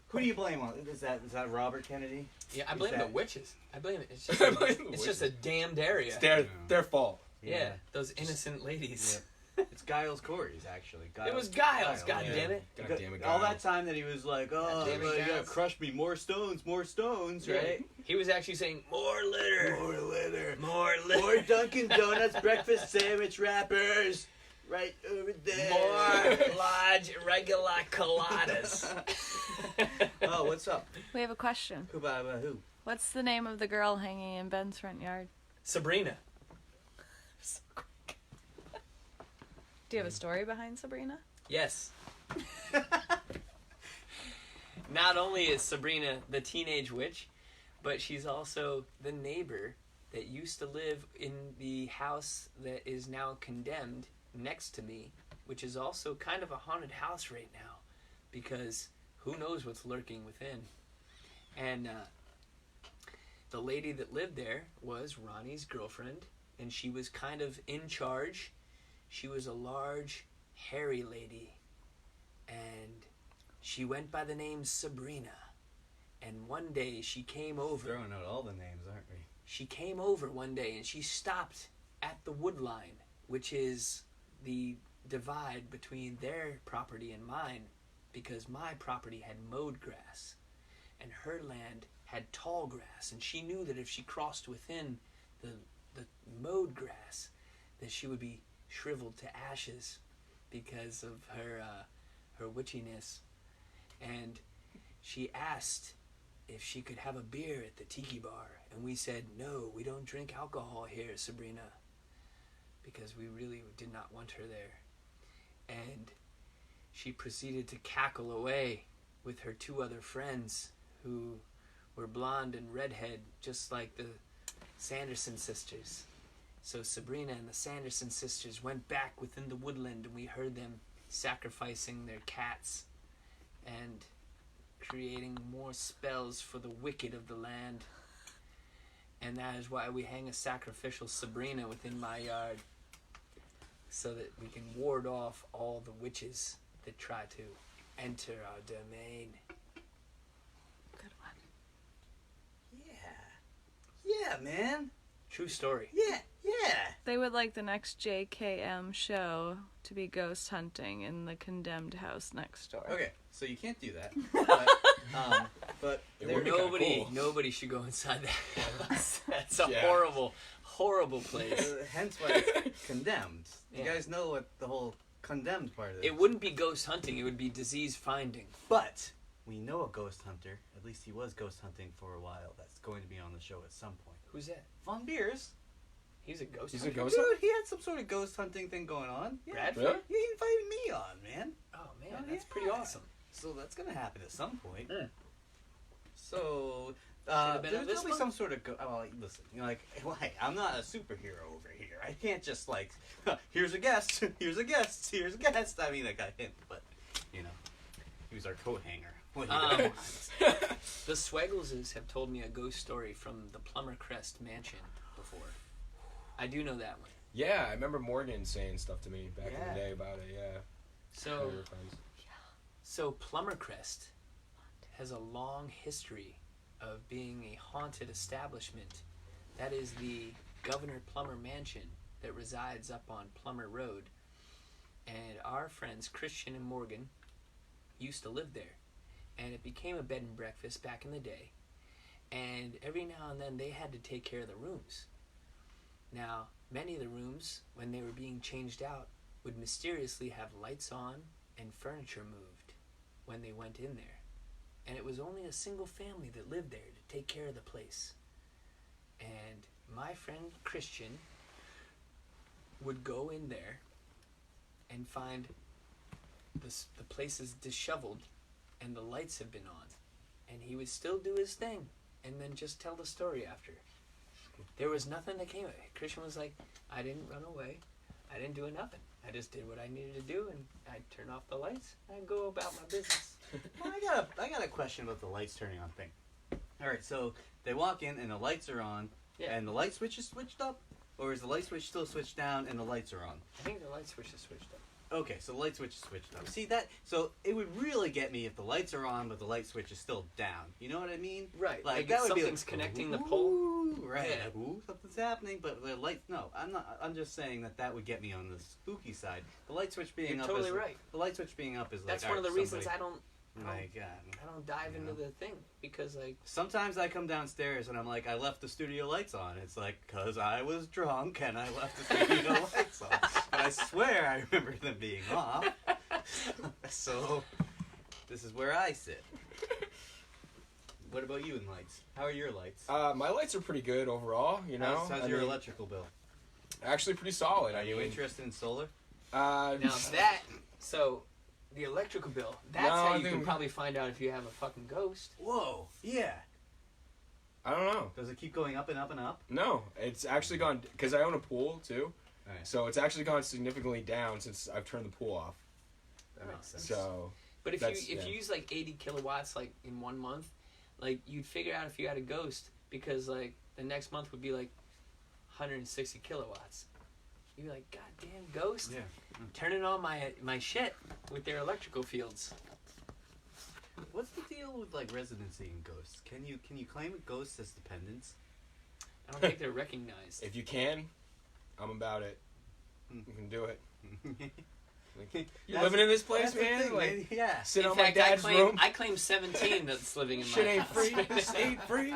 Who do you blame on? Is that Robert Kennedy? Yeah, I Is blame the that- witches. I blame it. It's just, I blame the it's just a damned area. It's their fault. Yeah, those innocent ladies. It's Giles Corey's actually. It was Giles, God yeah. damn it. God damn it, All Giles. that time that he was like, oh, God damn it, you gotta Giles. crush me, more stones, right? He was actually saying, more litter. More litter. More litter. More Dunkin' Donuts breakfast sandwich wrappers. Right over there. More large regular coladas. Oh, what's up? We have a question. Who? What's the name of the girl hanging in Ben's front yard? Sabrina. Do you have a story behind Sabrina? Yes. Not only is Sabrina the teenage witch, but she's also the neighbor that used to live in the house that is now condemned next to me, which is also kind of a haunted house right now, because who knows what's lurking within. And the lady that lived there was Ronnie's girlfriend, and she was kind of in charge. She was a large, hairy lady, and she went by the name Sabrina. And one day she came over. Throwing out all the names, aren't we? She came over one day and she stopped at the wood line, which is the divide between their property and mine, because my property had mowed grass and her land had tall grass, and she knew that if she crossed within the mowed grass that she would be shriveled to ashes because of her witchiness. And she asked if she could have a beer at the tiki bar, and we said, no, we don't drink alcohol here, Sabrina, because we really did not want her there. And she proceeded to cackle away with her two other friends, who were blonde and redhead, just like the Sanderson sisters. So Sabrina and the Sanderson sisters went back within the woodland, and we heard them sacrificing their cats and creating more spells for the wicked of the land. And that is why we hang a sacrificial Sabrina within my yard, so that we can ward off all the witches that try to enter our domain. Good one. Yeah, man. True story. Yeah. They would like the next JKM show to be ghost hunting in the condemned house next door. Okay, so you can't do that. But It there- would be kinda cool. Nobody should go inside that house. That's a Yeah. horrible place. hence why it's condemned. You Yeah. guys know what the whole condemned part is. It wouldn't be ghost hunting. It would be disease finding. But we know a ghost hunter. At least he was ghost hunting for a while. That's going to be on the show at some point. Who's that? Von Beers. He's a ghost He's a hunter. ghost Dude, he had some sort of ghost hunting thing going on. Yeah. Bradford? Really? He invited me on, man. Oh man, Oh, that's yeah. pretty awesome. So that's gonna happen at some point. Mm. So Should've been on there'll this be one? some sort of well, listen, you know, like, well, hey, I'm not a superhero over here. I can't just like, here's a guest, here's a guest, here's a guest. I mean, I got him, but you know, he was our coat hanger. What do you want? The Swaggleses have told me a ghost story from the Plumber Crest mansion before. I do know that one. Yeah, I remember Morgan saying stuff to me back in Yeah. the day about it. Yeah. So, We were friends. Plumber Crest has a long history of being a haunted establishment. That is the Governor Plummer Mansion that resides up on Plummer Road. And our friends Christian and Morgan used to live there. And it became a bed and breakfast back in the day. And every now and then they had to take care of the rooms. Now, many of the rooms, when they were being changed out, would mysteriously have lights on and furniture moved when they went in there. And it was only a single family that lived there to take care of the place. And my friend Christian would go in there and find the place is disheveled and the lights have been on. And he would still do his thing and then just tell the story after. There was nothing that came of it. Christian was like, I didn't run away. I didn't do nothing. I just did what I needed to do, and I'd turn off the lights and go about my business. Well, I got a question about the lights turning on thing. All right, so they walk in and the lights are on, Yeah. and the light switch is switched up, or is the light switch still switched down and the lights are on? I think the light switch is switched up. Okay, so the light switch is switched up. See that? So it would really get me if the lights are on but the light switch is still down. You know what I mean? Right. Like, Like that would be something's like, connecting the ooh, pole. Right. Yeah. Ooh, something's happening, but the light. No, I'm not. I'm just saying that would get me on the spooky side. The light switch being You're up. totally is, right. The light switch being up is like. That's one of the reasons I don't Like, dive You into know? the thing, because like sometimes I come downstairs and I'm like, I left the studio lights on. It's like, cause I was drunk and I left the studio lights on. But I swear I remember them being off. So, this is where I sit. What about you and lights? How are your lights? My lights are pretty good overall. You know, How's I your mean, electrical bill? Actually, pretty solid. Are you mean, interested in solar? Uh, now so the electrical bill. That's No, how I you can think- probably find out if you have a fucking ghost. Whoa, yeah. I don't know. Does it keep going up and up and up? No, it's actually gone because I own a pool too. Nice. So it's actually gone significantly down since I've turned the pool off. That makes sense. So But if That's- you yeah. use like 80 kilowatts like in 1 month, like you'd figure out if you had a ghost, because like the next month would be like 160 kilowatts. You'd be like, God damn ghost, Yeah. turning on my shit with their electrical fields. What's the deal with like residency in ghosts? Can you claim ghosts as dependents? I don't think they're recognized. if you can, I'm about it. You can do it. Like, you living in this place, That's the man? thing, Like, man. Yeah. sit In on fact, my dad's room. I claim 17 that's living in Shit my ain't house. free. This ain't free.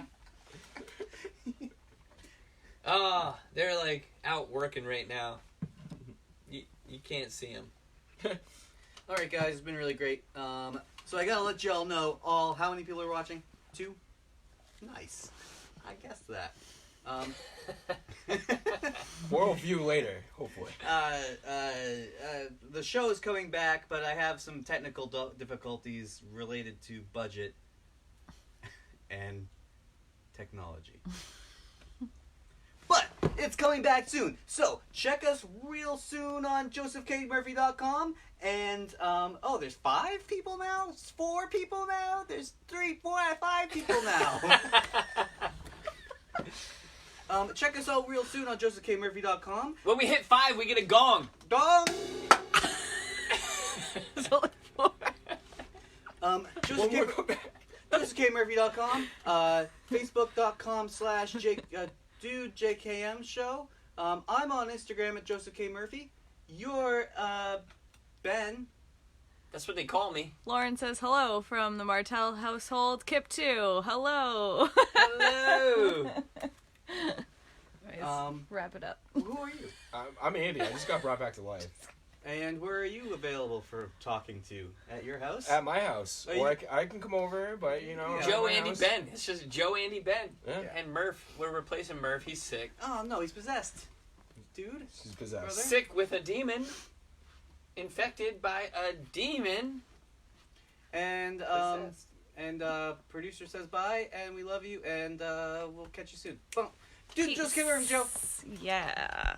Oh, they're like out working right now. You can't see them. All right, guys, it's been really great. So I gotta let y'all know how many people are watching. 2. Nice. I guessed that. More view later, hopefully. The show is coming back, but I have some technical difficulties related to budget and technology. But it's coming back soon, so check us real soon on josephkmurphy.com. And there's 5 people now. There's 4 people now. There's 3, 4, 5 people now. Check us out real soon on josephkmurphy.com. When we hit 5, we get a gong. Dong. It's only 4. Joseph One more K. go back. JosephKMurphy.com, Facebook.com/DudeJKM show. I'm on Instagram at Joseph K. Murphy. You're, Ben. That's what they call me. Lauren says hello from the Martell household. Kip 2, hello. Hello. Anyways, wrap it up. Who are you? I'm Andy. I just got brought back to life. And where are you available for talking to? At your house? At my house. Are Or you- I can come over, but you know. Yeah. at Joe, my Andy, house. Ben. It's just Joe, Andy, Ben. Yeah. And Murph. We're replacing Murph. He's sick. Oh, no, he's possessed. Dude. She's possessed. Brother? Sick with a demon. Infected by a demon. And, Possessed. Producer says bye, and we love you, and, we'll catch you soon. Boom. Dude, Peace. just give her Joe. Yeah.